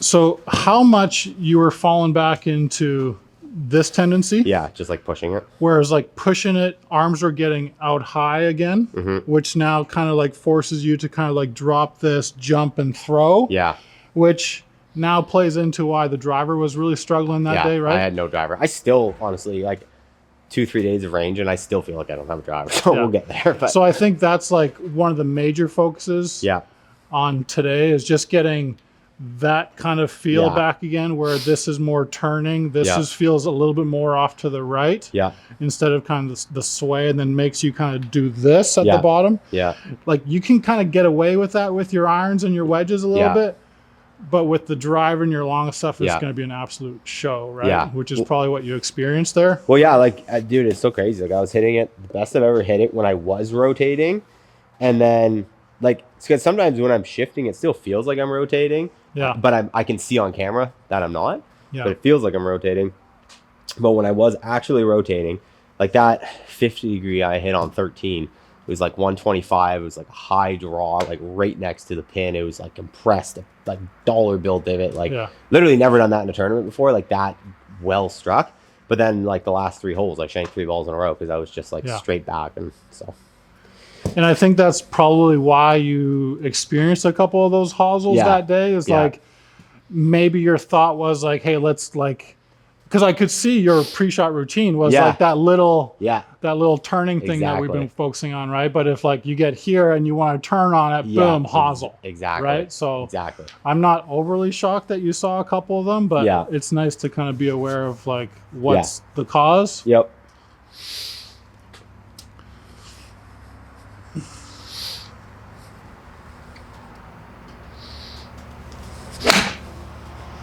So how much you were falling back into this tendency? Yeah, just like pushing it. Whereas like pushing it, arms are getting out high again, which now kind of like forces you to kind of like drop this, jump and throw. Yeah. Which now plays into why the driver was really struggling that day, right? I had no driver. I still, honestly, like 2-3 days of range, and I still feel like I don't have a driver. So we'll get there. But. So I think that's like one of the major focuses on today is just getting that kind of feel back again, where this is more turning. This feels a little bit more off to the right. Yeah. Instead of kind of the sway, and then makes you kind of do this at the bottom. Yeah. Like you can kind of get away with that with your irons and your wedges a little bit. But with the driver and your long stuff, it's going to be an absolute show, right? Yeah. Which is probably what you experienced there. Well, yeah, like, dude, it's so crazy. Like, I was hitting it the best I've ever hit it when I was rotating. And then, like, because sometimes when I'm shifting, it still feels like I'm rotating. Yeah. But I can see on camera that I'm not. Yeah. But it feels like I'm rotating. But when I was actually rotating, like that 50 degree I hit on 13, it was like 125. It was like a high draw, like right next to the pin. It was like compressed, like dollar bill divot. Like literally never done that in a tournament before. Like that well struck. But then like the last 3 holes, I shanked 3 balls in a row because I was just like straight back. And so. And I think that's probably why you experienced a couple of those hosels that day. Is like maybe your thought was like, hey, let's like. Because I could see your pre-shot routine was like that little turning thing that we've been focusing on, right? But if like you get here and you want to turn on it, boom, hosel. Exactly. Right? So I'm not overly shocked that you saw a couple of them, but it's nice to kind of be aware of like what's the cause. Yep.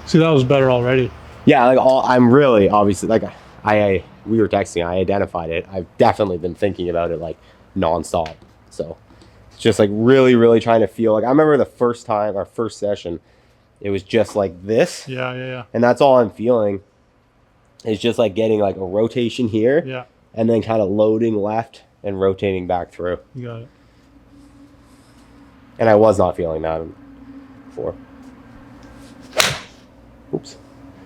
See, that was better already. Yeah, like I'm really obviously like we were texting. I identified it. I've definitely been thinking about it like nonstop. So it's just like really, really trying to feel like I remember the first time our first session, it was just like this. Yeah. And that's all I'm feeling. It's just like getting like a rotation here. Yeah. And then kind of loading left and rotating back through. You got it. And I was not feeling that before. Oops.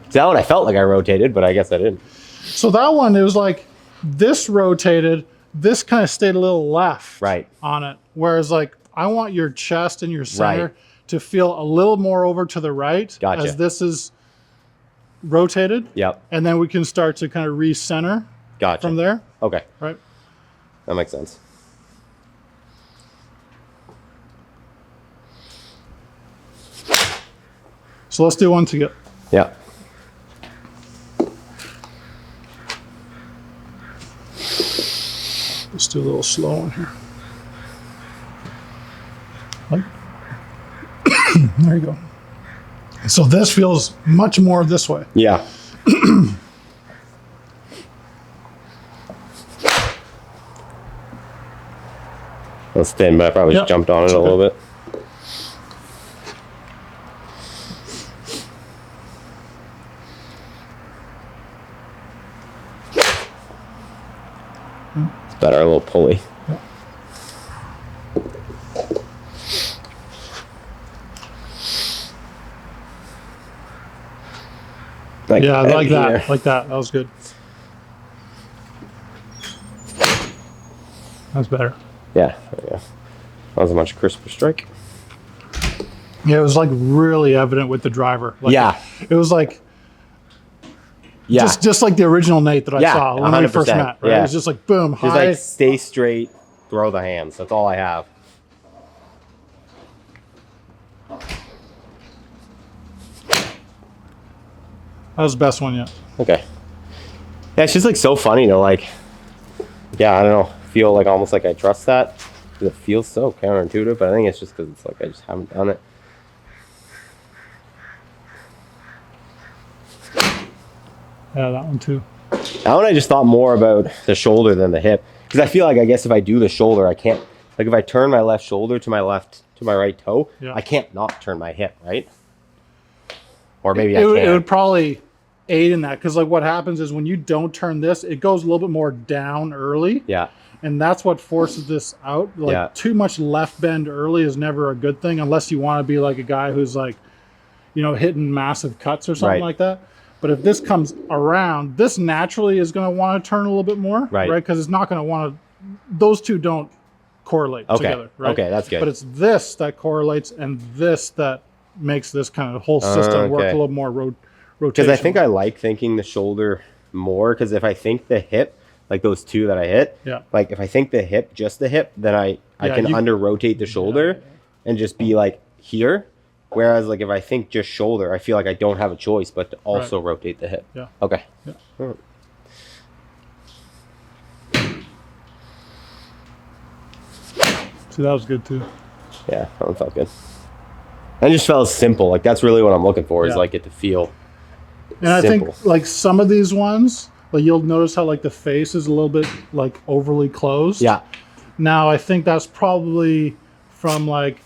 So that one I felt like I rotated, but I guess I didn't. So that one, it was like this rotated, this kind of stayed a little left on it. Whereas like I want your chest and your center to feel a little more over to the right as this is rotated. Yep. And then we can start to kind of recenter from there. Okay. Right. That makes sense. So let's do one together. Yeah. Let's do a little slow one here. Like, there you go. So this feels much more this way. Yeah. That's thin, but I probably just jumped on it a little bit. It's better, a little pulley. Like, yeah, like that. Like that. That was good. That's better. Yeah. That was a much crisper strike. Yeah, it was like really evident with the driver. Like it was like just like the original Nate that I saw when 100%. We first met. Right? It was just like boom, just high. Like stay straight, throw the hands. That's all I have. That was the best one yet. Okay. Yeah, it's just like so funny to like, I don't know, feel like almost like I trust that. It feels so counterintuitive, but I think it's just because it's like I just haven't done it. Yeah, that one too. That one I just thought more about the shoulder than the hip. Because I feel like I guess if I do the shoulder, I can't, like if I turn my left shoulder to my right toe, I can't not turn my hip, right? Or maybe I can. It would probably aid in that because like what happens is when you don't turn this, it goes a little bit more down early. Yeah. And that's what forces this out. Like too much left bend early is never a good thing unless you want to be like a guy who's like, hitting massive cuts or something like that. But if this comes around, this naturally is going to want to turn a little bit more, right? Because it's not going to want to. Those two don't correlate together, right? Okay, that's good. But it's this that correlates, and this that makes this kind of whole system work a little more rotation. Because I think I like thinking the shoulder more. Because if I think the hip, like those two that I hit, like if I think the hip, just the hip, then I can under rotate the shoulder and just be like here. Whereas like if I think just shoulder, I feel like I don't have a choice but to also rotate the hip. Yeah. Okay. Yeah. Right. See, that was good too. Yeah, that one felt good. I just felt simple. Like that's really what I'm looking for is like it to feel and simple. I think like some of these ones, like you'll notice how like the face is a little bit like overly closed. Yeah. Now I think that's probably from like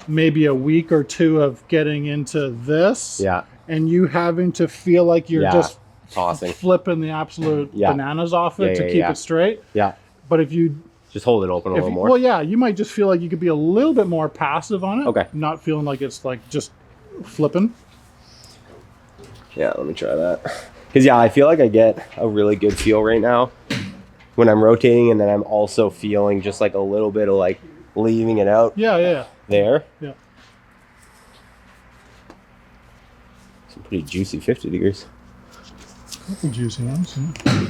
maybe a week or two of getting into this. Yeah. And you having to feel like you're just tossing, flipping the absolute bananas off it to keep it straight. Yeah. But if you just hold it open a little more. Well, yeah, you might just feel like you could be a little bit more passive on it. Okay. Not feeling like it's like just flipping. Yeah, let me try that. Because I feel like I get a really good feel right now when I'm rotating, and then I'm also feeling just like a little bit of like leaving it out. Yeah. There. Yeah. Some pretty juicy 50 degrees. That's a juicy ones. Yeah.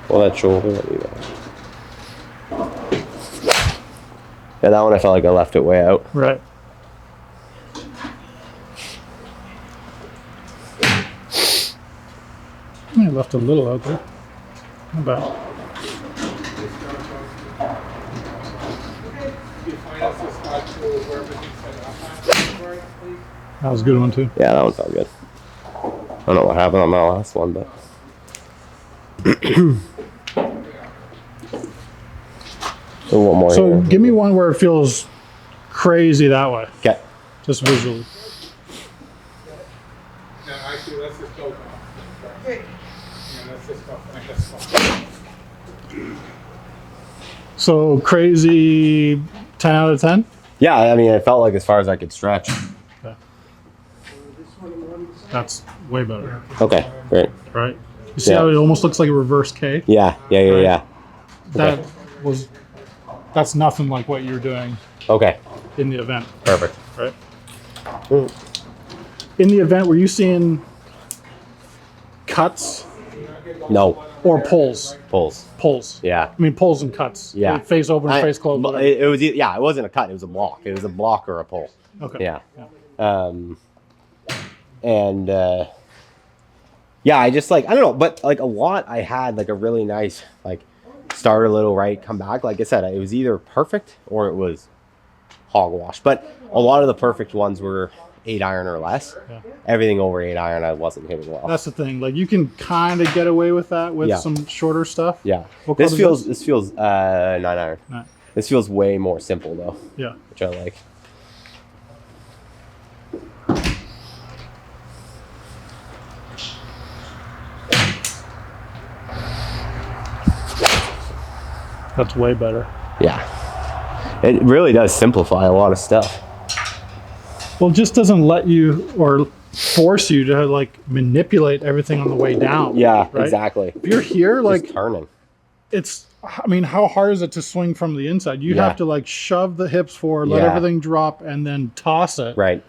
Well, that shoulder. Yeah, that one I felt like I left it way out. Right. I left a little out there. Not bad. That was a good one too. Yeah, that one felt good. I don't know what happened on that last one, but one more. So give me one where it feels crazy that way. Okay. Just visually. So crazy 10 out of 10? Yeah, I mean, it felt like as far as I could stretch. Okay. That's way better. Okay, great. Right? You see how it almost looks like a reverse K? Yeah. That's nothing like what you're doing in the event. Perfect. Right? In the event, were you seeing cuts? No. Or pulls? Pulls. Yeah. I mean, pulls and cuts. Yeah. Like face open, face closed. It was, it wasn't a cut. It was a block. It was a block or a pull. Okay. Yeah. I just like, I don't know, but like a lot, I had like a really nice, like start a little right, come back. Like I said, it was either perfect or it was hogwash. But a lot of the perfect ones were 8 iron or less. Yeah. Everything over 8 iron, I wasn't hitting well. That's the thing. Like you can kind of get away with that with some shorter stuff. Yeah. This feels 9 iron. 9. This feels way more simple though. Yeah. Which I like. That's way better. Yeah. It really does simplify a lot of stuff. Well, it just doesn't let you or force you to like manipulate everything on the way down. Yeah, right? Exactly. If you're here, like just turning. I mean, how hard is it to swing from the inside? You have to like shove the hips forward, let everything drop, and then toss it. Right.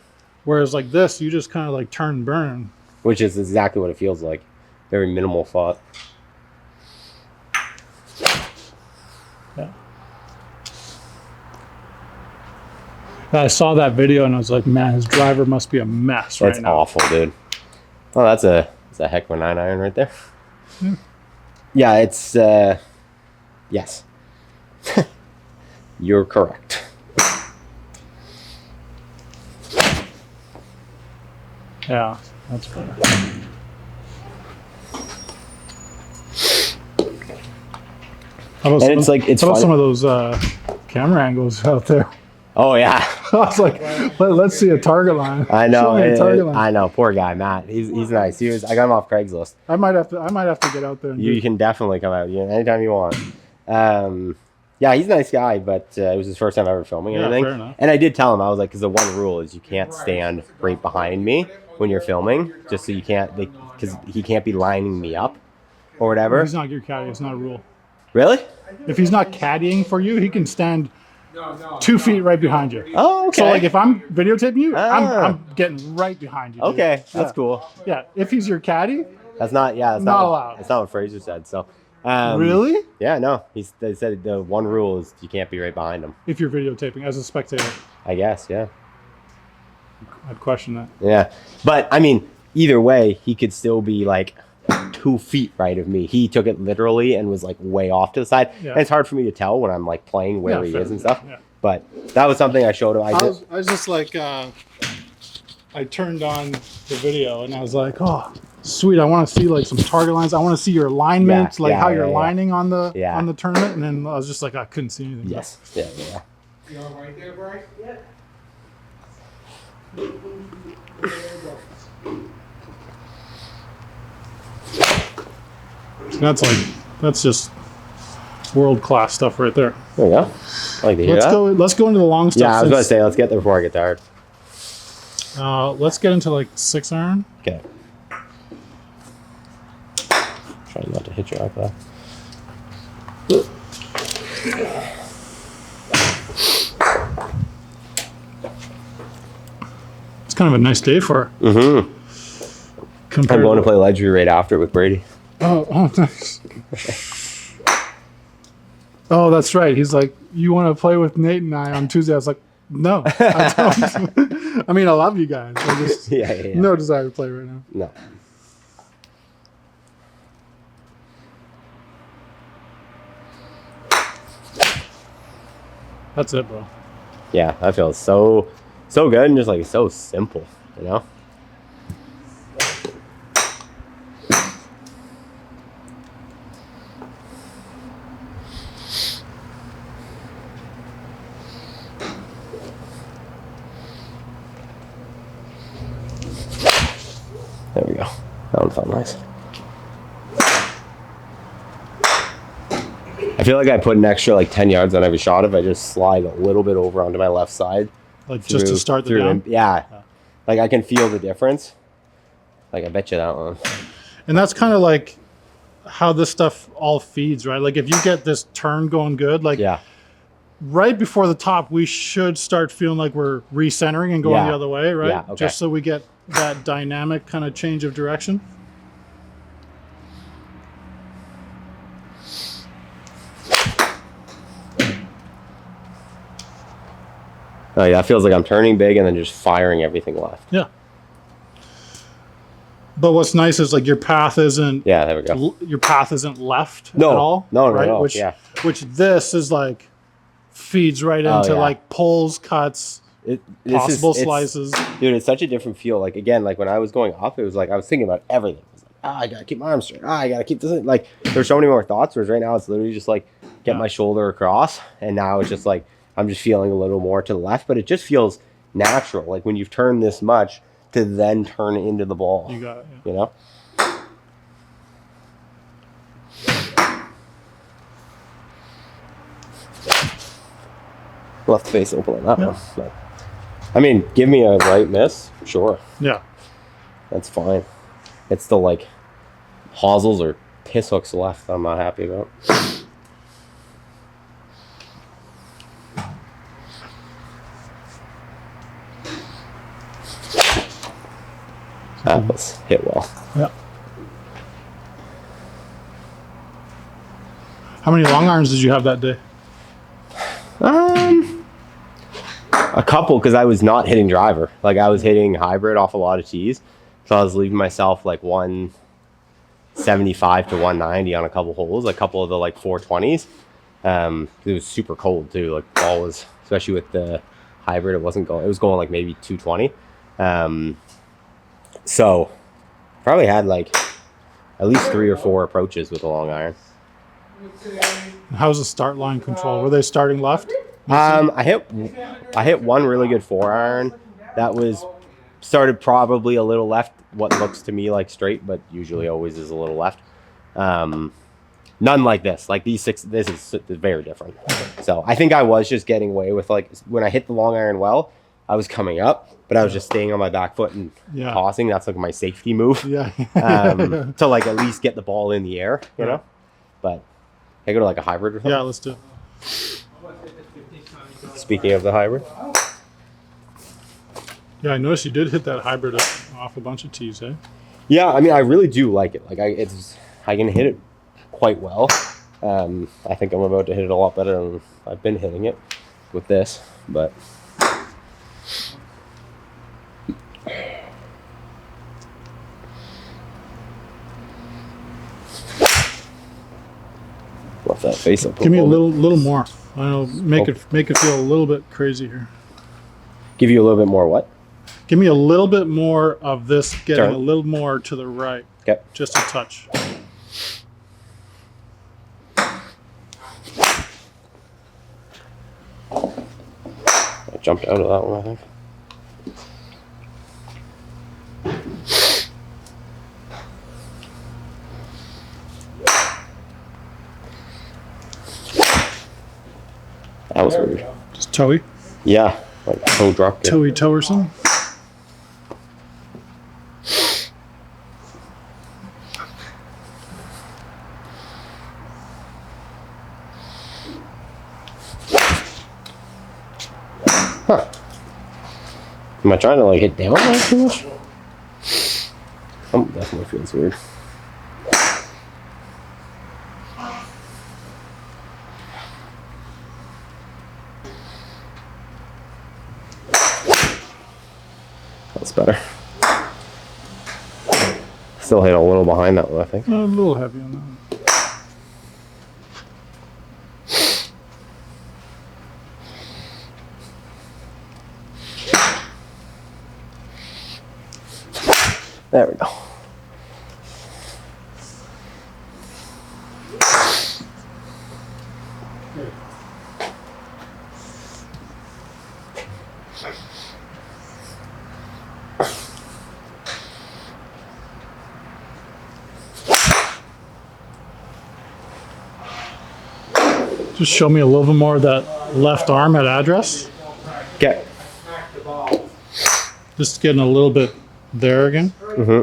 Whereas like this, you just kind of like turn and burn. Which is exactly what it feels like. Very minimal thought. Yeah. I saw that video and I was like, man, his driver must be a mess right now. That's awful, dude. Oh, that's a heck of a 9 iron right there. Yeah, it's yes. You're correct. Yeah, that's better. How about some of those camera angles out there? Oh yeah. I was like, let's see a target line. I know. I know. Poor guy, Matt. He's nice. I got him off Craigslist. I might have to get out there. You can definitely come out. Anytime you want. Yeah, he's a nice guy, but it was his first time ever filming anything. Fair enough. And I did tell him, I was like, because the one rule is you can't stand right behind me when you're filming, just so you can't, because he can't be lining me up or whatever. He's not your caddy. It's not a rule. Really? If he's not caddying for you, he can stand 2 feet right behind you. Oh, okay. So like if I'm videotaping you, I'm getting right behind you. Dude. Okay, that's cool. Yeah, if he's your caddy, that's not allowed. That's not what Fraser said. So. Really? Yeah, no. They said the one rule is you can't be right behind him. If you're videotaping as a spectator. I guess, yeah. I'd question that. Yeah. But, I mean, either way, he could still be like 2 feet right of me. He took it literally and was like way off to the side. Yeah. And it's hard for me to tell when I'm like playing where he is and stuff. Yeah. But that was something I showed him. I was just like, I turned on the video and I was like, oh, sweet. I want to see like some target lines. I want to see your alignment, how you're lining on the tournament. And then I was just like, I couldn't see anything. Yes. Yeah. You all right there, Bryce? Yeah. That's just world-class stuff right there. There we go. I like to hear that. Let's go into the long stuff. Yeah, I was going to say, let's get there before I get tired. Let's get into like 6-iron. Okay. Trying not to hit you like that. It's kind of a nice day for it. Mm-hmm. I'm going to play Ledger right after with Brady. Oh, nice. Oh, that's right. He's like, you want to play with Nate and I on Tuesday? I was like, no, I don't. I mean, I love you guys. I just no desire to play right now. No. That's it, bro. Yeah, that feels so good and just like so simple, you know? There we go. That one felt nice. I feel like I put an extra like 10 yards on every shot if I just slide a little bit over onto my left side. Like just to start the down? Yeah. Like I can feel the difference. Like I bet you that one. And that's kind of like how this stuff all feeds, right? Like if you get this turn going good, like right before the top, we should start feeling like we're recentering and going the other way, right? Yeah, okay. Just so we get that dynamic kind of change of direction. Oh yeah, it feels like I'm turning big and then just firing everything left. Yeah. But what's nice is like your path isn't. Yeah, there we go. Your path isn't left at all. No, right? No. Which this is like feeds right into like pulls, cuts, possible slices. Dude, it's such a different feel. Like again, like when I was going up, it was like I was thinking about everything. I was like, I gotta keep my arms straight. I gotta keep this. Like there's so many more thoughts. Whereas right now it's literally just like get my shoulder across, and now it's just like I'm just feeling a little more to the left, but it just feels natural. Like when you've turned this much to then turn into the ball. You got it. You know. Left face open on that one. But, I mean, give me a right miss, sure. Yeah. That's fine. It's still like hosels or piss hooks left I'm not happy about. That was hit well. Yeah. How many long irons did you have that day? A couple, because I was not hitting driver. Like I was hitting hybrid off a lot of tees. So I was leaving myself like 175 to 190 on a couple holes, a couple of the like 420s. It was super cold too. Like ball was, especially with the hybrid, it was going like maybe 220. So probably had like at least 3 or 4 approaches with a long iron. How's the start line control? Were they starting left? I hit one really good 4-iron that was started probably a little left, what looks to me like straight, but usually always is a little left. None like this. Like these 6, this is very different. So I think I was just getting away with, like, when I hit the long iron well, I was coming up, but I was just staying on my back foot and tossing. That's like my safety move. Yeah. To like at least get the ball in the air, you know? But can I go to like a hybrid or something? Yeah, let's do it. Speaking of the hybrid. Yeah, I noticed you did hit that hybrid off a bunch of tees, eh? Yeah, I mean, I really do like it. Like, I can hit it quite well. I think I'm about to hit it a lot better than I've been hitting it with this, but left that face up. Give me a little more. I don't know, make it feel a little bit crazy here. Give you a little bit more what? Give me a little bit more of this getting Turn. a little more to the right. Okay. Just a touch. I jumped out of that one, I think. That was weird. Just toey. Yeah, like toe drop kick. Toey Towerson. Huh. Am I trying to like hit down like too much? Definitely feels weird. That's better. Still hit a little behind that one, I think. A little heavy on that one. There we go. Just show me a little bit more of that left arm at address. Okay. Just getting a little bit there again. Mm-hmm.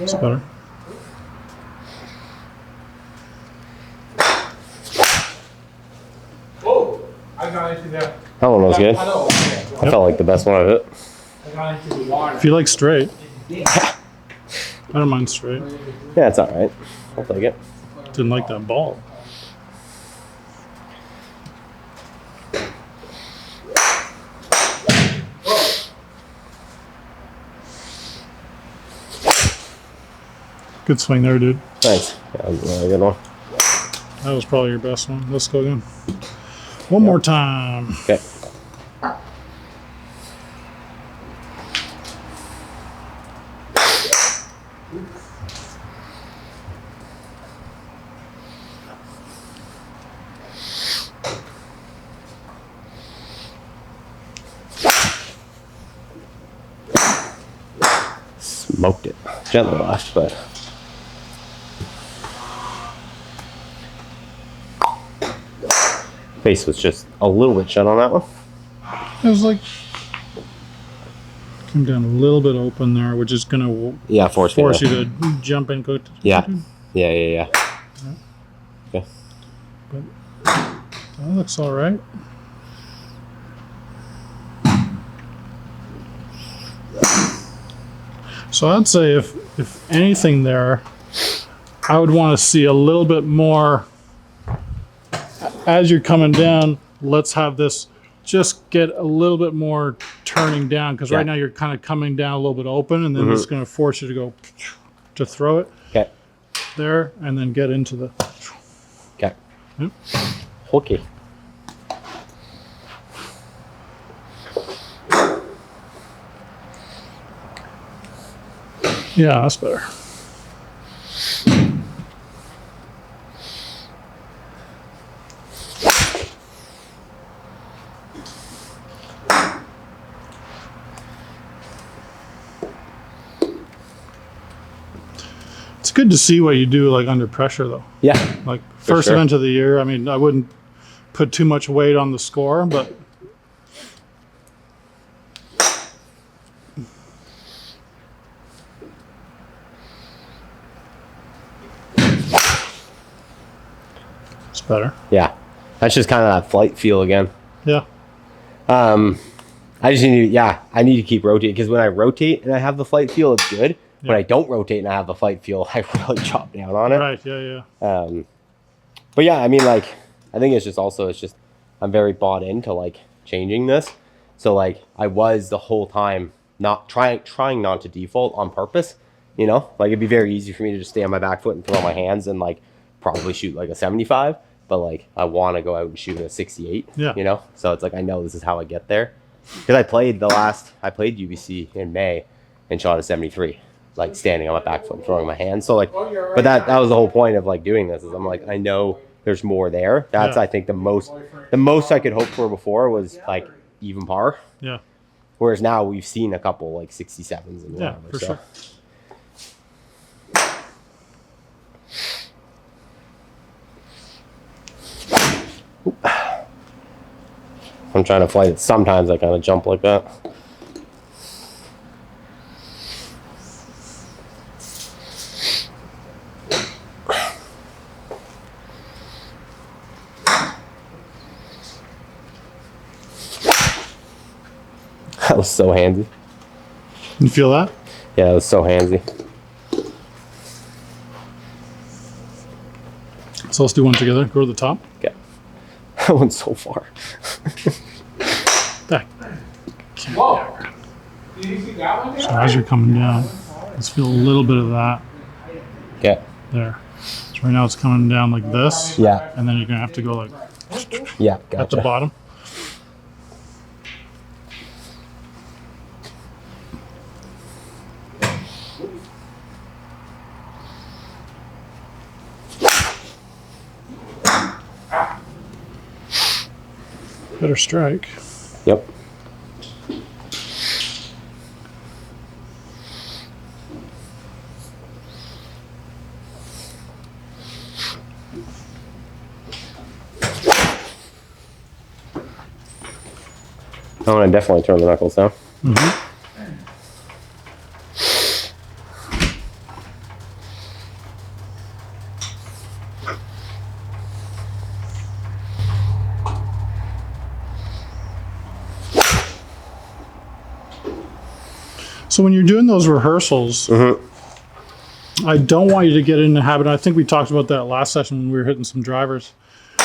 It's better. Oh, I got into that. That one was good. I know. I felt like the best one I've hit. I got into the water. If you like straight, I don't mind straight. Yeah, it's all right. I'll take it. Didn't like that ball. Good swing there, dude. Thanks. Yeah, that was a really good one. That was probably your best one. Let's go again. One more time. Okay. Smoked it. Gently left, but face was just a little bit shut on that one. It was like came down a little bit open there, which is gonna Force you to jump and go. Yeah. Okay. But that looks all right. So I'd say if anything there, I would want to see a little bit more as you're coming down. Let's have this just get a little bit more turning down, because right now you're kind of coming down a little bit open, and then it's going to force you to go to throw it there and then get into the Okay. Yeah, that's better. good to see what you do like under pressure though. Yeah. Like first sure. event of the year. I mean, I wouldn't put too much weight on the score, but it's better. Yeah. That's just kind of that flight feel again. Yeah. I just need to, I need to keep rotating because when I rotate and I have the flight feel, it's good. When I don't rotate and I have the flight feel, I really chop down on it. Right. Yeah. But yeah, I mean, like, I think it's just I'm very bought into like changing this. So like I was the whole time not trying not to default on purpose, you know, like it'd be very easy for me to just stay on my back foot and throw my hands and like probably shoot like a 75, but like I want to go out and shoot a 68, you know? So it's like, I know this is how I get there because I played UBC in May and shot a 73, like standing on my back foot and throwing my hands. So like, but that was the whole point of like doing this is I'm like, I know there's more there. That's, I think the most I could hope for before was like even par. Yeah. Whereas now we've seen a couple like 67s and whatever. Yeah, for sure. I'm trying to flight it. Sometimes I kind of jump like that. That was so handsy. You feel that? Yeah, that was so handsy. So let's do one together. Go to the top. Okay. That went so far. Back. Whoa. Did you see that one there? So as you're coming down, let's feel a little bit of that Okay. there. So right now it's coming down like this. Yeah. And then you're gonna have to go like Yeah. at the Gotcha. bottom. Better strike. Yep. I want to definitely turn the knuckles down. Mm-hmm. So when you're doing those rehearsals, I don't want you to get in the habit. I think we talked about that last session when we were hitting some drivers,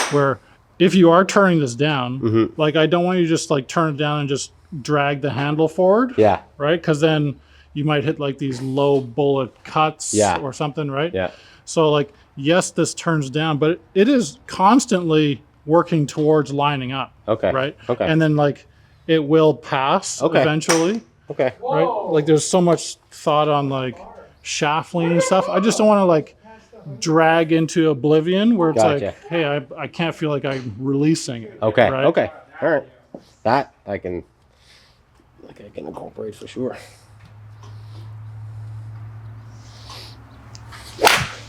where if you are turning this down, like I don't want you to just like turn it down and just drag the handle forward. Yeah. Right? Because then you might hit like these low bullet cuts or something, right? Yeah. So like, yes, this turns down, but it is constantly working towards lining up. Okay. Right? Okay. And then like it will pass eventually. Okay. Right? Like there's so much thought on like shaft lean and stuff. I just don't want to like drag into oblivion where it's like, hey, I can't feel like I'm releasing it. Okay. Right? Okay. All right. That I can incorporate for sure.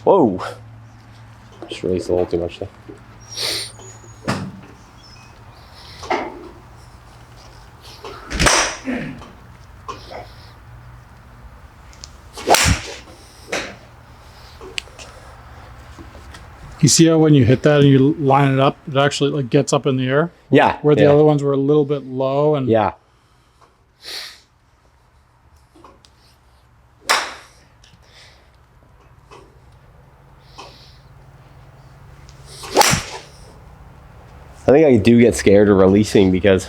Whoa. Just released a little too much there. You see how when you hit that and you line it up, it actually like gets up in the air? Yeah. Where the other ones were a little bit low and Yeah. I think I do get scared of releasing because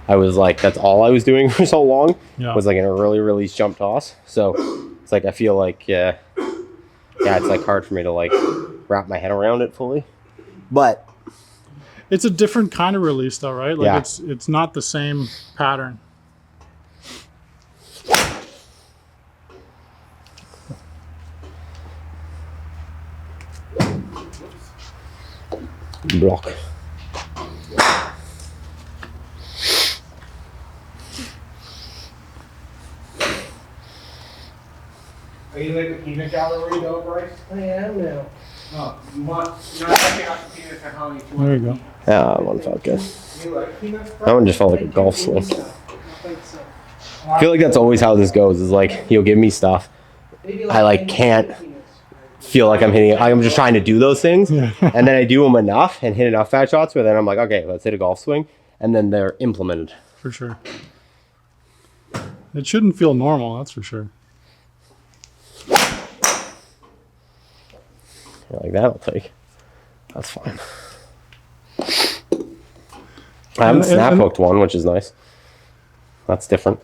I was like, that's all I was doing for so long was like an early release jump toss. So it's like, I feel like, it's like hard for me to like wrap my head around it fully. But it's a different kind of release though, right? Like it's not the same pattern. Block. Are Are you like a peanut gallery though, Bryce? I am now. No, you want, you're not checking out the peanuts and honey. There you go. Yeah, that one felt good. You like peanuts, That one just felt like a golf swing. I think so. I feel like that's always how this goes. Is like he'll give me stuff. Maybe I like can't feel like I'm hitting. I'm just trying to do those things, Yeah. and then I do them enough and hit enough fat shots where then I'm like, okay, let's hit a golf swing, and then they're implemented. For sure. It shouldn't feel normal, that's for sure. Like that, I'll take. That's fine. I haven't snap hooked one, which is nice. That's different.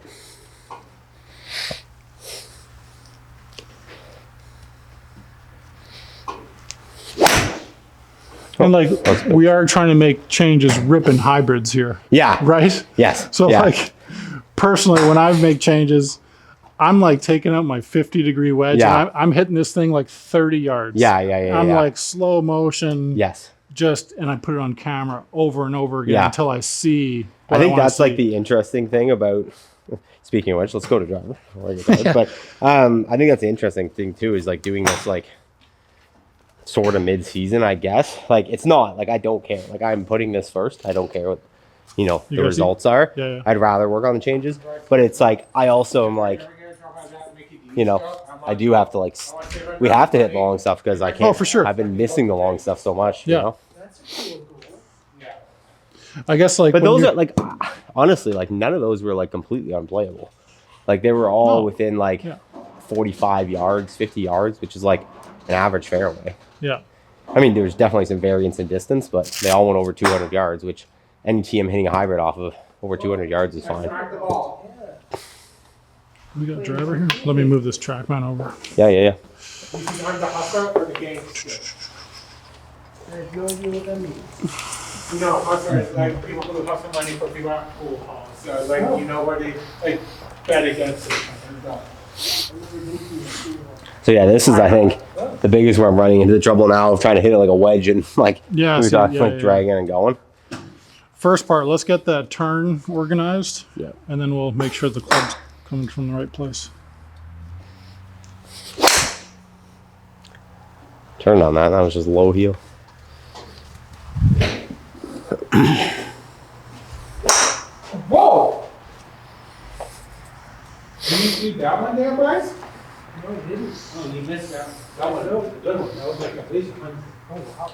And like we are trying to make changes ripping hybrids here, Yeah. right? Yes. So yeah. like personally, when I make changes, I'm like taking out my 50-degree wedge Yeah. and I'm hitting this thing like 30 yards. Yeah. I'm like slow motion. Yes. And I put it on camera over and over again Yeah. until I see. I what think wanna that's like see. the interesting thing about. Speaking of which, let's go to driver. before I get started. But I think that's the interesting thing too is like doing this like sort of mid-season, I guess. Like it's not like I don't care. Like I'm putting this first. I don't care what the gotta see- results are. Yeah. I'd rather work on the changes. But it's like I also am like, I do have to like we have to hit the long stuff because I can't. Oh, for sure. I've been missing the long stuff so much. Yeah. You know? That's a cool goal. I guess like But when those you're- are like honestly like none of those were like completely unplayable. Like they were all No. within like Yeah. 45 yards, 50 yards, which is like an average fairway. yeah. I mean, there's definitely some variance in distance, but they all went over 200 yards, which any team hitting a hybrid off of over 200 yards is fine. Track the ball. We got a driver here. Let me move this TrackMan over. Yeah. You see behind the hustler or the game? I have no idea what that means. No, hustler is like people who hustle money for people at pool halls. So like you know where they like bet against it. So yeah, this is I think the biggest where I'm running into the trouble now of trying to hit it like a wedge and like Yeah, we see, talked, yeah, like yeah. dragging and going. First part, let's get that turn organized. Yeah. And then we'll make sure the club's coming from the right place. Turned on that. That was just low heel. Whoa! Did you see that one there, Bryce? No, it didn't. Oh, you missed that. That one, that was a good one. That was like at least 100. Oh, wow.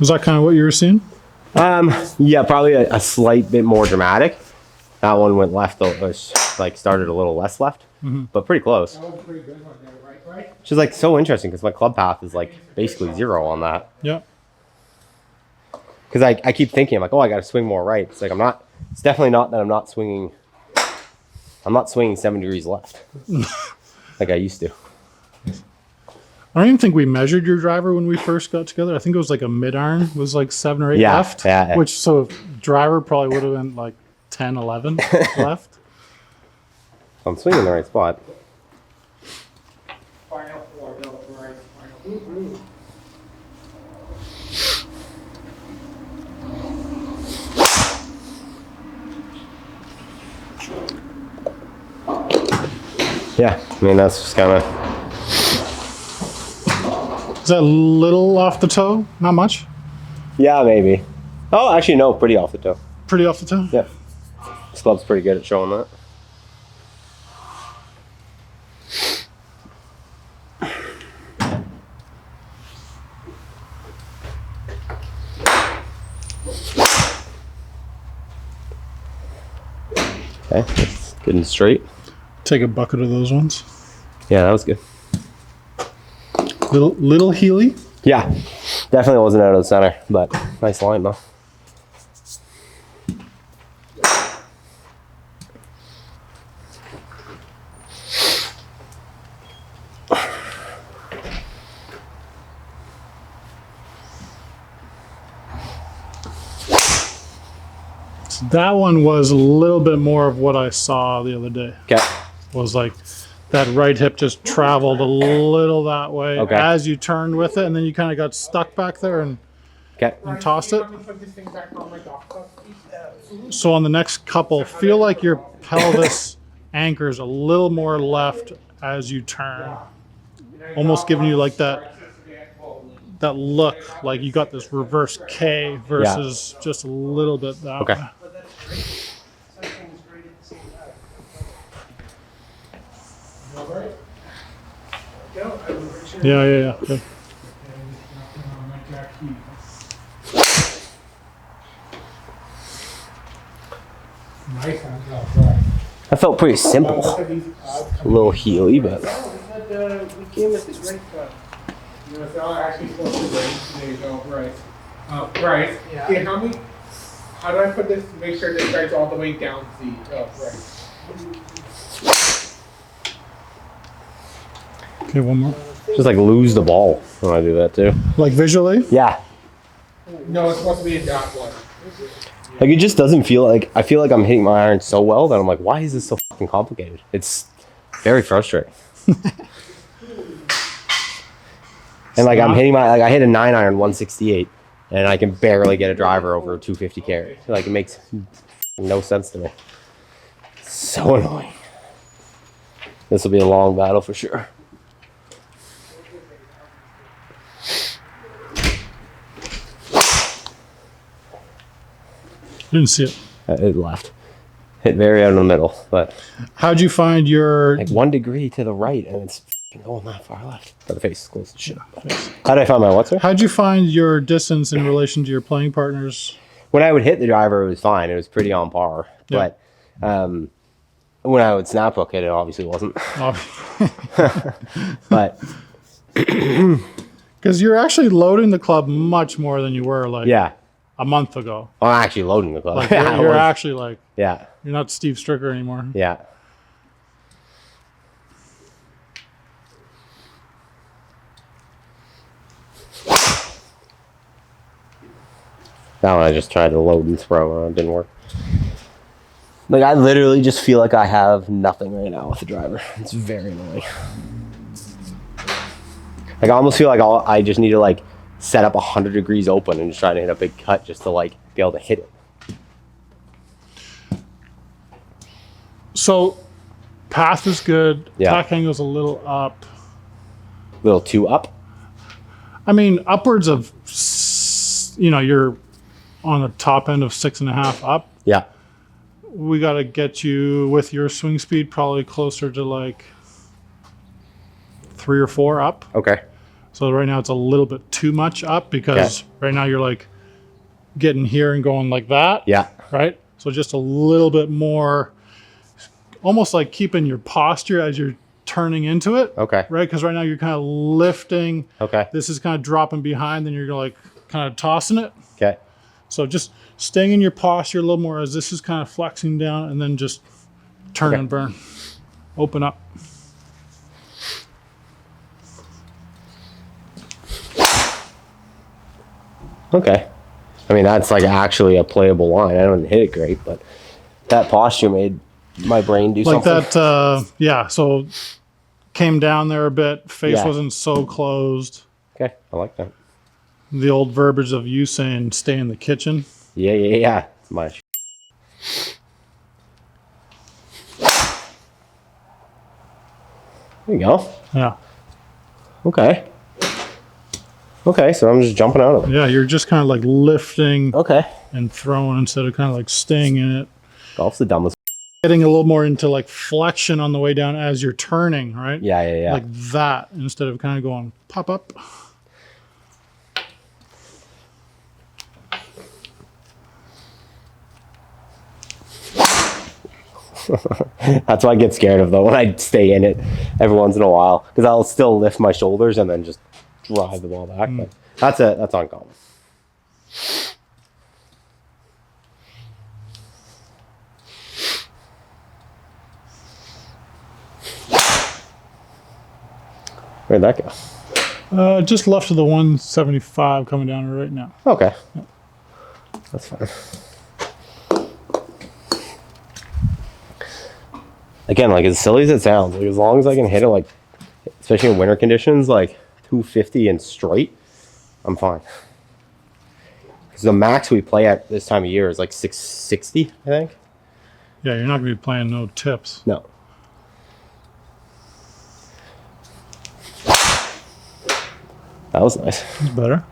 Was that kind of what you were seeing? Yeah, probably a slight bit more dramatic. That one went left, like started a little less left, but pretty close. That was a pretty good one there, right, Bryce? Which is like so interesting because my club path is like basically 0 on that. Yeah. Because I keep thinking, I'm like, oh, I got to swing more right. It's like it's definitely not that I'm not swinging 7 degrees left like I used to. I don't even think we measured your driver when we first got together. I think it was like a mid iron was like 7 or 8 Yeah, left. yeah. Which so driver probably would have been like 10, 11 left. I'm swinging in the right spot. Final four, no, Bryce. Final four. Yeah, I mean, that's just kind of, Is that a little off the toe? Not much? yeah, maybe. Oh, actually, no, pretty off the toe. Pretty off the toe? Yeah. This club's pretty good at showing that. Okay, that's good and straight. Take a bucket of those ones. Yeah, that was good. Little Healy. Yeah, definitely wasn't out of the center, but nice line though. So that one was a little bit more of what I saw the other day. Okay. Was like that right hip just traveled a little that way Okay. as you turned with it, and then you kind of got stuck back there. And Okay. and tossed it. Let me put this thing back on my golf club. So on the next couple, feel like your pelvis anchors a little more left as you turn, almost giving you like that look like you got this reverse K versus just a little bit that Okay. way. But that's great. Something's great at the same time. All right. Go. Yeah. Good. Nice on top, right. That felt pretty simple. Look at these odds A little heely, but We came at the great time. You know, it's all actually supposed to rain today, though, right? Right. Yeah. Okay, how do I put this to make sure this guy's all the way down the, right? Okay, one more. just like lose the ball when I do that too. Like visually? Yeah. No, it's supposed to be a dot one. Like it just doesn't feel like, I feel like I'm hitting my iron so well that I'm like, why is this so fucking complicated? It's very frustrating. And like I'm hitting I hit a 9-iron 168 and I can barely get a driver over a 250 carry. Like it makes no sense to me. So annoying. This will be a long battle for sure. Didn't see it. It left. Hit very out in the middle, but How'd you find your like 1 degree to the right and it's going that far left. But the face is close as shit. How did I find my what, sir? how'd you find your distance in relation to your playing partners? When I would hit the driver, it was fine. It was pretty on par. Yeah. But when I would snap hook it obviously wasn't. But Because you're actually loading the club much more than you were like yeah, a month ago. I'm actually loading the club. Like Yeah, I you're was. actually like Yeah, you're not Steve Stricker anymore. yeah. That one I just tried to load and throw and it didn't work. Like I literally just feel like I have nothing right now with the driver. It's very annoying. Like I almost feel like I just need to like set up 100 degrees open and just try to hit a big cut just to like be able to hit it. So path is good. Yeah. Tack angle's a little up. A little too up. I mean, upwards of you're on the top end of 6.5 up. Yeah. We got to get you with your swing speed probably closer to like 3 or 4 up. Okay. So right now it's a little bit too much up because right now you're like getting here and going like that. Yeah. Right. So just a little bit more, almost like keeping your posture as you're turning into it. Okay. Right. Because right now you're kind of lifting. Okay. This is kind of dropping behind, then you're like kind of tossing it. Okay. So just staying in your posture a little more as this is kind of flexing down and then just turn Okay. and burn. Open up. Okay. I mean, that's like actually a playable line. I don't hit it great, but that posture made my brain do Like something. that, yeah. So came down there a bit. Face Yeah. wasn't so closed. Okay. I like that. The old verbiage of you saying stay in the kitchen. Yeah. It's my There you go. Yeah. Okay. Okay, so I'm just jumping out of it. Yeah. You're just kind of like lifting Okay. and throwing instead of kind of like staying in it. Golf's the dumbest. Getting a little more into like flexion on the way down as you're turning, right? Yeah. Like that instead of kind of going pop up. That's what I get scared of though when I stay in it every once in a while because I'll still lift my shoulders and then just drive the ball back. But that's uncommon. Where'd that go? Just left of the 175 coming down right now. Okay. That's fine. Again, like as silly as it sounds, like as long as I can hit it, like especially in winter conditions, like 250 and straight, I'm fine. Because the max we play at this time of year is like 660, I think. Yeah, you're not going to be playing no tips. No. That was nice. It's better.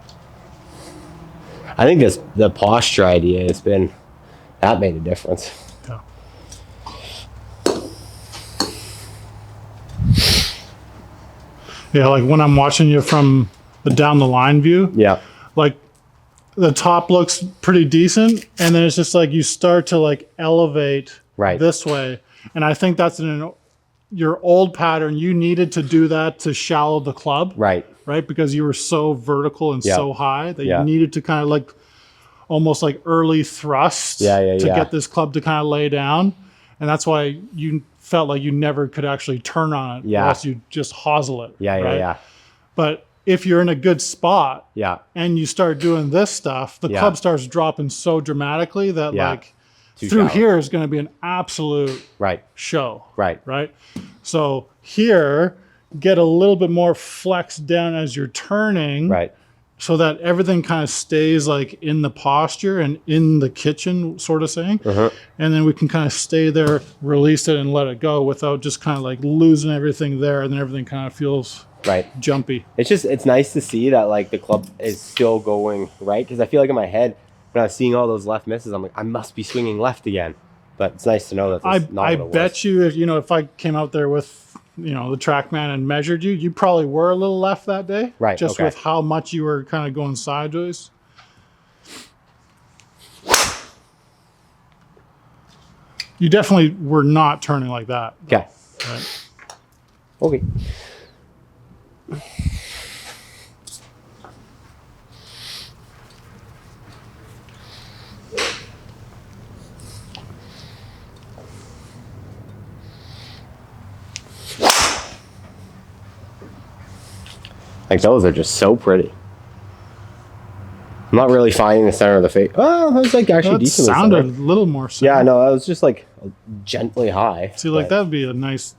I think the posture idea has been, that made a difference. Yeah. Yeah, like when I'm watching you from the down the line view, Yeah. like the top looks pretty decent, and then it's just like you start to like elevate Right. this way. And I think that's your old pattern. You needed to do that to shallow the club. Right. Right? Because you were so vertical and Yeah. so high that Yeah. you needed to kind of like almost like early thrust to get this club to kind of lay down. And that's why you felt like you never could actually turn on it unless you just hosel it. Yeah, right? yeah. But if you're in a good spot Yeah. and you start doing this stuff, the club starts dropping so dramatically that like Too through shallow. here is going to be an absolute Right. show. Right. Right. So here, get a little bit more flex down as you're turning. Right. So that everything kind of stays like in the posture and in the kitchen sort of thing. And then we can kind of stay there, release it and let it go without just kind of like losing everything there. And then everything kind of feels Right. jumpy. It's nice to see that like the club is still going right. Because I feel like in my head, when I was seeing all those left misses, I'm like, I must be swinging left again. But it's nice to know that that's not I what it was. bet you if I came out there with, the TrackMan and measured you probably were a little left that day. Right, Just okay. with how much you were kind of going sideways. You definitely were not turning like that. Okay. Right? Okay. Like those are just so pretty. I'm not really finding the center of the face. Oh, that was like actually That decently sounded a centered. little more Yeah, center. no, that was just like gently high. See, like but- that would be a nice,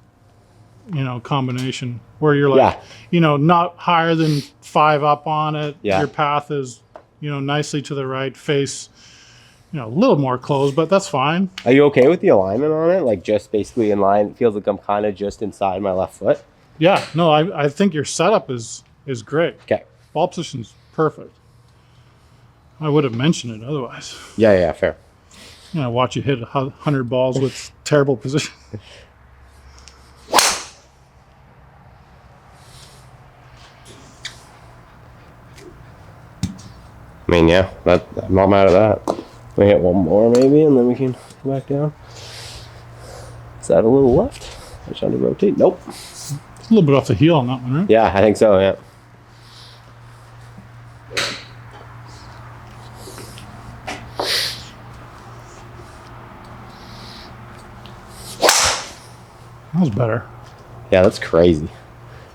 combination where you're like, Yeah. not higher than 5 up on it. Yeah. Your path is, nicely to the right, face, a little more closed, but that's fine. Are you okay with the alignment on it? Like just basically in line. It feels like I'm kind of just inside my left foot. Yeah, no, I think your setup is great. Okay. Ball position's perfect. I would have mentioned it otherwise. Yeah, fair. Watch you hit 100 balls with terrible position. I mean, yeah, I'm not mad at that. We hit one more maybe, and then we can go back down. Is that a little left? I'm trying to rotate. Nope. It's a little bit off the heel on that one, right? Yeah, I think so. Yeah. That was better. Yeah, that's crazy.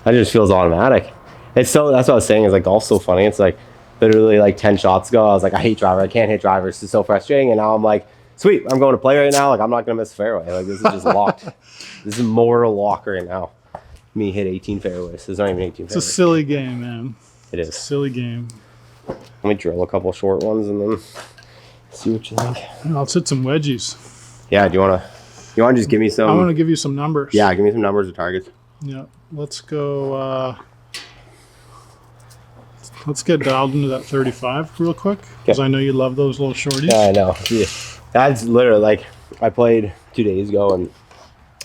That just feels automatic. That's what I was saying. Is like golf's so funny. It's like literally like 10 shots ago, I was like, I hate driver. I can't hit drivers. It's so frustrating. And now I'm like, sweet. I'm going to play right now. Like I'm not gonna miss a fairway. Like this is just locked. This is mortal lock right now. Me hit 18 fairways. It's not even 18 It's a fairways. silly game, man. It It's a is. silly game. Let me drill a couple short ones and then see what you think. Let's hit some wedgies. Yeah. Do you wanna just give me some? I want to give you some numbers. Yeah, give me some numbers or targets. Yeah. Let's go. Let's get dialed into that 35 real quick because Okay. I know you love those little shorties. Yeah, I know. Yeah. That's literally like I played 2 days ago and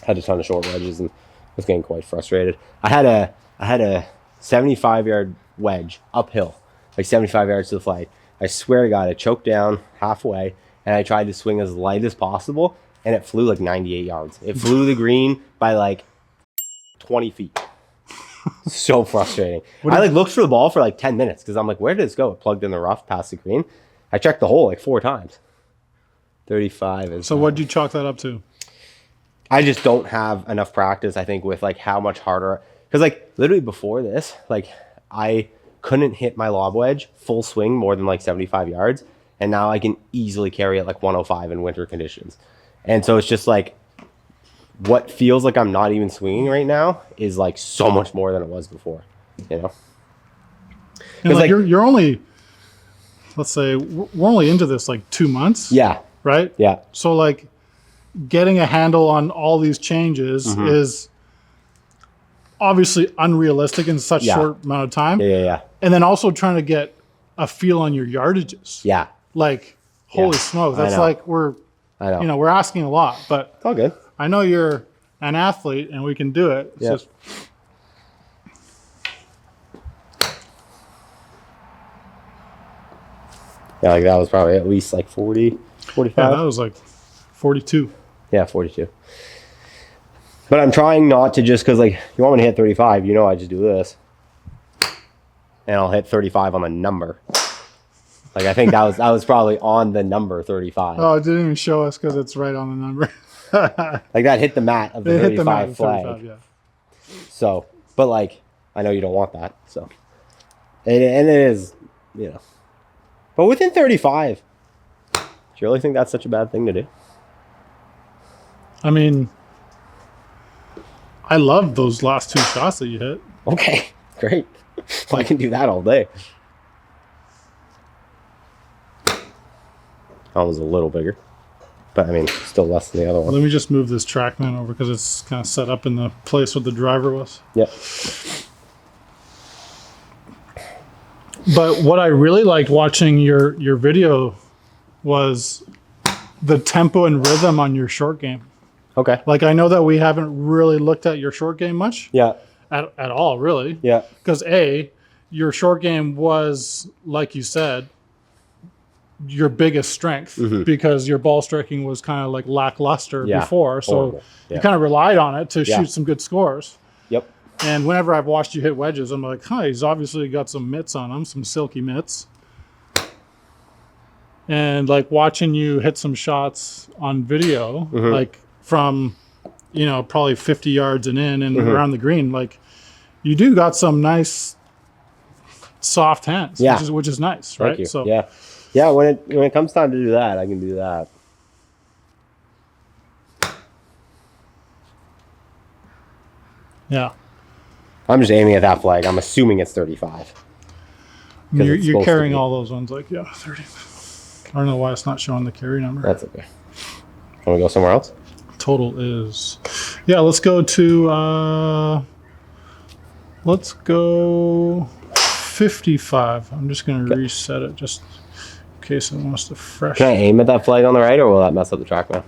had a ton of short wedges and was getting quite frustrated. I had a 75-yard wedge uphill, like 75 yards to the flag. I swear to God, I choked down halfway and I tried to swing as light as possible and it flew like 98 yards. It flew the green by like 20 feet. So frustrating. I like looked for the ball for like 10 minutes because I'm like, where did this go? It plugged in the rough past the green. I checked the hole like 4 times. 35 is. So what'd you chalk that up to? I just don't have enough practice, I think, with like how much harder. Because like literally before this, like I couldn't hit my lob wedge full swing more than like 75 yards. And now I can easily carry it like 105 in winter conditions. And so it's just like what feels like I'm not even swinging right now is like so much more than it was before, you know? And like, like- you're only let's say we're only into this like 2 months. Yeah. Right. Yeah. So like getting a handle on all these changes is obviously unrealistic in such short amount of time. Yeah. And then also trying to get a feel on your yardages. Yeah. Like, holy smokes, that's like we're asking a lot, but It's all good. I know you're an athlete and we can do it. It's just, yeah, like that was probably at least like 40, 45. yeah, that was like 42. Yeah, 42. But I'm trying not to just because, like, you want me to hit 35, I just do this. And I'll hit 35 on the number. Like, I think that was probably on the number 35. Oh, it didn't even show us because it's right on the number. Like, that hit the mat of the 35 flag. 35, yeah. So, but, like, I know you don't want that. So, and it is, But within 35, do you really think that's such a bad thing to do? I mean, I love those last 2 shots that you hit. Okay, great. Well, I can do that all day. That was a little bigger, but I mean, still less than the other one. Let me just move this TrackMan over because it's kind of set up in the place where the driver was. Yep. But what I really liked watching your video was the tempo and rhythm on your short game. Okay. Like, I know that we haven't really looked at your short game much. Yeah. At all, really. Yeah. Because your short game was, like you said, your biggest strength because your ball striking was kind of like lackluster before. So you kind of relied on it to shoot some good scores. Yep. And whenever I've watched you hit wedges, I'm like, he's obviously got some mitts on him, some silky mitts. And like watching you hit some shots on video, like from, probably 50 yards and in and around the green, like you do got some nice soft hands, which is nice, right? Thank you. So yeah. When it comes time to do that, I can do that. Yeah. I'm just aiming at that flag. I'm assuming it's 35. You're carrying all those ones, like 30. I don't know why it's not showing the carry number. That's okay. Want to go somewhere else? Total is, let's go to, let's go 55. I'm just going to reset it just in case it wants to fresh. Can I aim at that flag on the right, or will that mess up the TrackMan?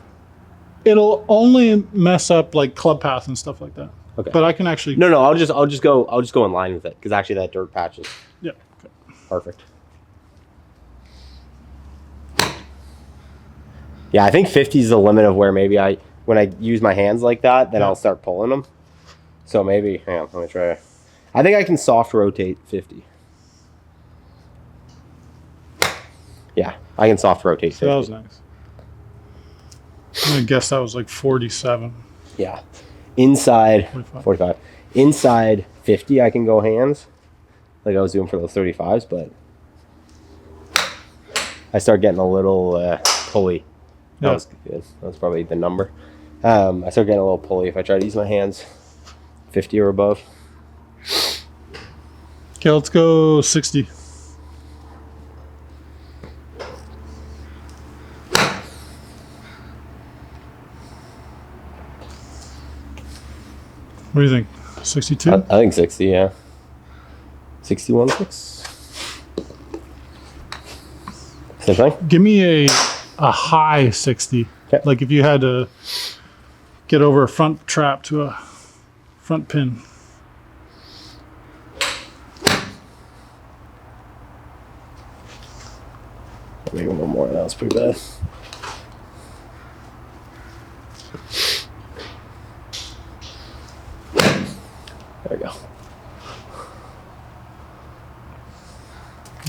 It'll only mess up like club path and stuff like that. Okay. But I can actually. No, I'll just go in line with it because actually that dirt patch is perfect. Yeah, I think 50 is the limit of where maybe when I use my hands like that, then I'll start pulling them. So maybe, hang on, let me try. I think I can soft rotate 50. Yeah, I can soft rotate 50. So that was nice. I'm going to guess that was like 47. Yeah. Inside 45. Inside 50, I can go hands like I was doing for those 35s, but I start getting a little pulley. That was good. That was probably the number. I start getting a little pulley if I try to use my hands 50 or above. Okay, let's go 60. What do you think? 62? I think 60, yeah. 61, 6. Same thing? Give me a high 60. Okay. Like if you had to get over a front trap to a front pin. Maybe a little more. That was pretty bad. There we go.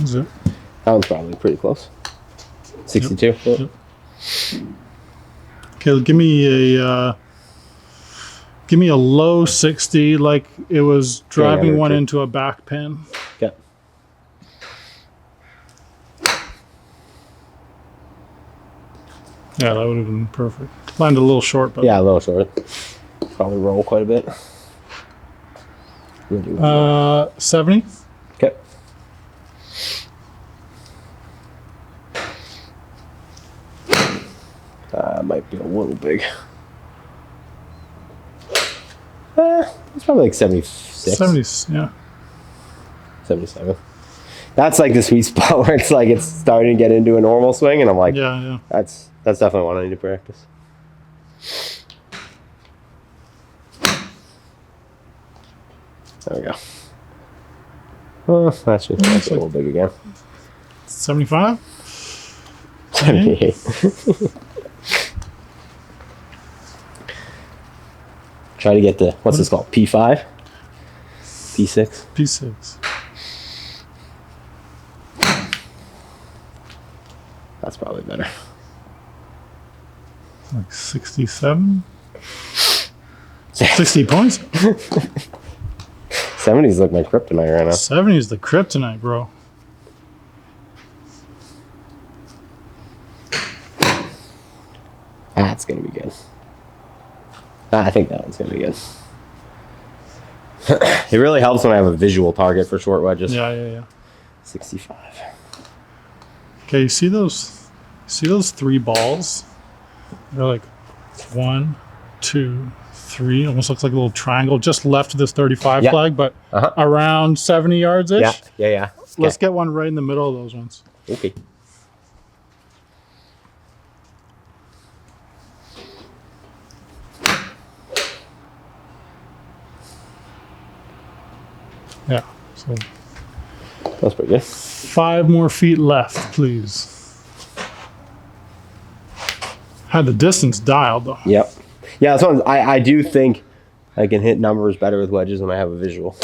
Is it? That one's probably pretty close. 62. Yep. Yeah. Yep. Okay, give me a low 60, like it was driving one into a back pin. Okay. Yeah, that would have been perfect. Landed a little short, but Yeah, a little short. Probably roll quite a bit. 70. Okay. big. It's probably like 76. 70s, yeah. 77. That's like the sweet spot where it's like it's starting to get into a normal swing, and I'm like, Yeah. that's definitely what I need to practice. There we go. Oh, that's a little big again. 75? 78. Try to get the, what's this called? P5? P6? P6. That's probably better. Like 67? 60 points? 70s look like kryptonite right now. 70 is the kryptonite, bro. That's going to be good. I think that one's going to be good. It really helps when I have a visual target for short wedges. Yeah. 65. Okay, you see those 3 balls? They're like 1, 2, 3. Almost looks like a little triangle just left of this 35 Yeah. flag, but around 70 yards-ish. Yeah. Let's get one right in the middle of those ones. Okay. Yeah. So That's pretty good. 5 more feet left, please. Had the distance dialed though. Yep. Yeah, that's one. I do think I can hit numbers better with wedges when I have a visual.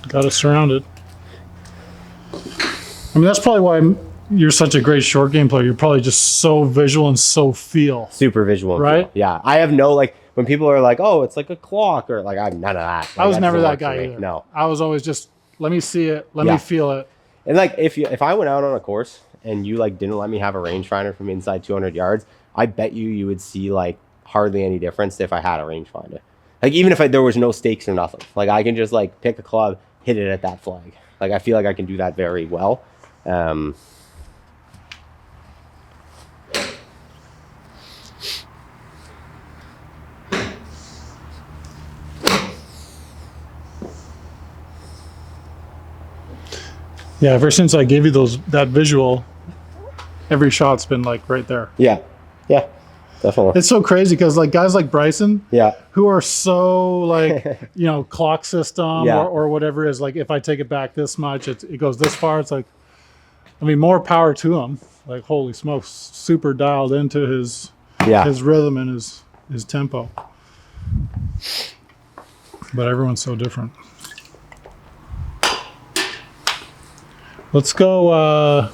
Got it surrounded. I mean, that's probably why you're such a great short game player. You're probably just so visual and so feel. Super visual. Right? Yeah. I have no, like, when people are like, oh, it's like a clock, or like, I have none of that. Like, I was that never doesn't that work guy for me. either. No. I was always just, let me see it, let me feel it. And like, if I went out on a course and you like didn't let me have a rangefinder from inside 200 yards, I bet you would see like hardly any difference if I had a rangefinder. Like, even if there was no stakes or nothing, like I can just like pick a club, hit it at that flag. Like, I feel like I can do that very well. Yeah, ever since I gave you that visual, every shot's been like right there. Yeah, definitely. It's so crazy because like guys like Bryson, Yeah, who are so like, clock system Yeah. or whatever it is, like if I take it back this much, it goes this far. It's like, I mean, more power to him. Like, holy smokes, super dialed into his rhythm and his tempo. But everyone's so different. Let's go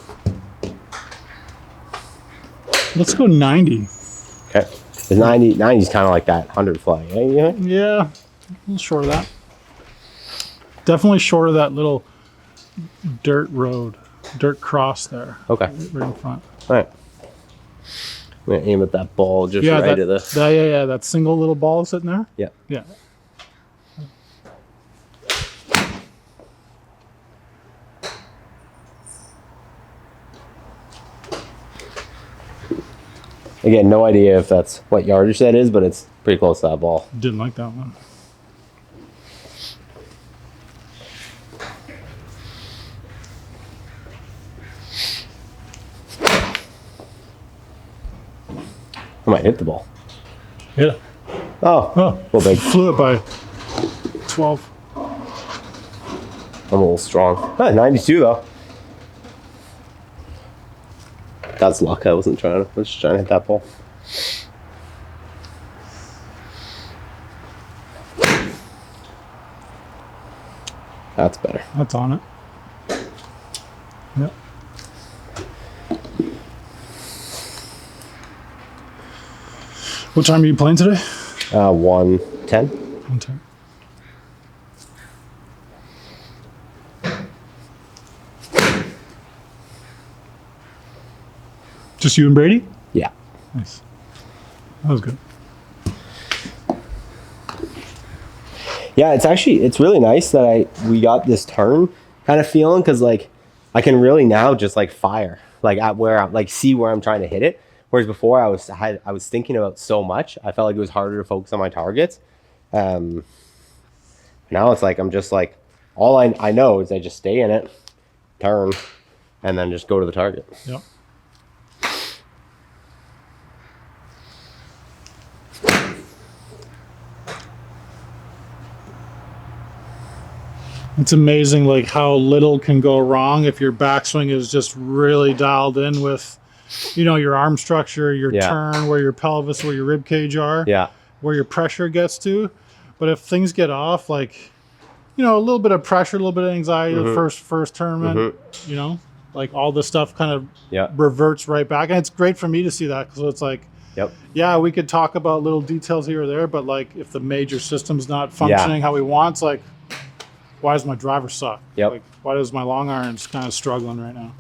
90. Okay. Is 90's kind of like that 100 flag. Yeah. Yeah, a little short of that. Definitely short of that little dirt cross there. Okay. Right in front. All right. I'm gonna aim at that ball just Yeah, right at the. that single little ball sitting there. Yeah. Yeah. Again, no idea if that's what yardage that is, but it's pretty close to that ball. Didn't like that one. I might hit the ball. Yeah. Oh, Oh, well, big. flew it by 12. I'm a little strong. 92 though. That's luck. I was just trying to hit that ball. That's better. That's on it. Yep. What time are you playing today? 110. 1:10. Just you and Brady? Yeah. Nice. That was good. Yeah, it's really nice that we got this turn kind of feeling, because like I can really now just like fire, like at where I'm like see where I'm trying to hit it. Whereas before I was thinking about so much, I felt like it was harder to focus on my targets. Now it's like I'm just like all I know is I just stay in it, turn, and then just go to the target. Yep. It's amazing like how little can go wrong if your backswing is just really dialed in with, you know, your arm structure, your turn, where your pelvis, where your rib cage are, where your pressure gets to. But if things get off, like, you know, a little bit of pressure, a little bit of anxiety, the first tournament, you know, like all this stuff kind of reverts right back. And it's great for me to see that because it's like, yeah, we could talk about little details here or there, but like if the major system's not functioning how we want, it's like, why does my driver suck? Like, why does my long iron's kind of struggling right now?